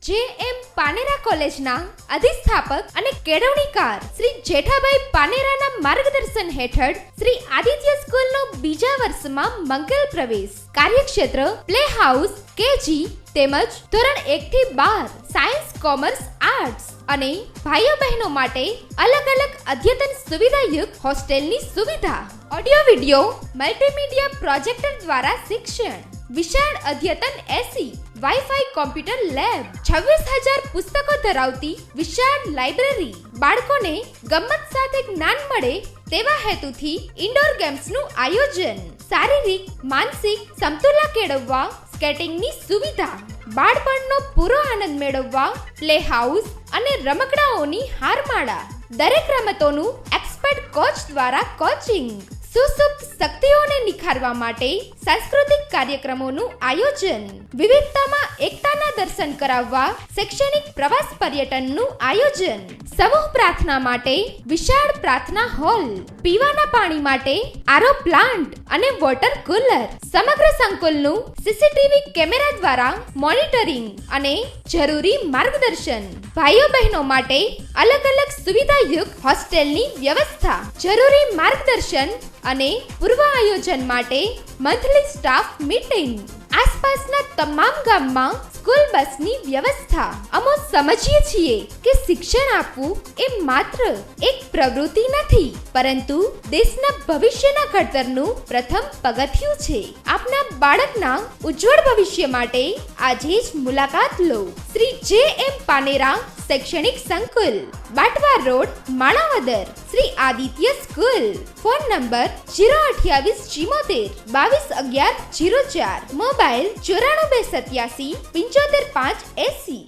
જે.એમ. પાનેરા કોલેજના અધિસ્થાપક અને કેળવણીકાર શ્રી જેઠાભાઈ પાનેરાના માર્ગદર્શન હેઠળ શ્રી આદિત્ય સ્કૂલનો બીજા વર્ષમાં મંગલ પ્રવેશ. કાર્યક્ષેત્ર પ્લે હાઉસ, કેજી તેમજ ધોરણ 1 થી 12 સાયન્સ, કોમર્સ, આર્ટ્સ અને ભાઈઓ બહેનો માટે અલગ અલગ અદ્યતન સુવિધાયુક્ત હોસ્ટેલની સુવિધા. ઓડિયો વિડિયો મલ્ટીમીડિયા પ્રોજેક્ટર દ્વારા શિક્ષણ. વિશાળ અદ્યતન એસી, વાઈફાઈ, કોમ્પ્યુટર લેબ, 26,000 પુસ્તકો ધરાવતી વિશાળ લાઇબ્રેરી. બાળકોને ગમત સાથે જ્ઞાન મળે તેવા હેતુથી ઇન્ડોર ગેમ્સનું આયોજન. શારીરિક માનસિક સમતુલા કેળવવા સ્કેટિંગની સુવિધા. બાળપણનો પૂરો આનંદ મેળવવા પ્લે હાઉસ અને રમકડાઓની હારમાળા. દરેક રમતોનું એક્સપર્ટ કોચ દ્વારા કોચિંગ. સુસુપ્ત શક્તિઓને નિખારવા માટે સાંસ્કૃતિક કાર્યક્રમોનું આયોજન. વિવિધતામાં એકતાના દર્શન કરાવવા શૈક્ષણિક પ્રવાસ પર્યટનનું આયોજન. સમૂહ પ્રાર્થના માટે વિશાળ પ્રાર્થના હોલ. પીવાના પાણી માટે આરો પ્લાન્ટ અને વોટર કુલર. સમગ્ર સંકુલનું સીસીટીવી કેમેરા દ્વારા મોનિટરિંગ અને જરૂરી માર્ગદર્શન. ભાઈઓ બહેનો માટે અલગ અલગ સુવિધાયુક્ત હોસ્ટેલની વ્યવસ્થા. જરૂરી માર્ગદર્શન અને પૂર્વ આયોજન માટે મંથલી સ્ટાફ મીટિંગ. આસપાસના તમામ ગામમાં સ્કૂલ બસની વ્યવસ્થા. અમે સમજીએ છીએ કે શિક્ષણ આપવું એ માત્ર એક પ્રવૃત્તિ નથી, પરંતુ દેશના ભવિષ્યના ઘડતરનું પ્રથમ પગથિયું છે. આપના બાળકના ઉજ્જવળ ભવિષ્ય માટે આજે જ મુલાકાત લો. શ્રી જે.એમ. પાનેરા શૈક્ષણિક સંકુલ, Batwa road, Manavadar. Shri Aditya school. Phone number 02874 221104. Mobile 942775 580.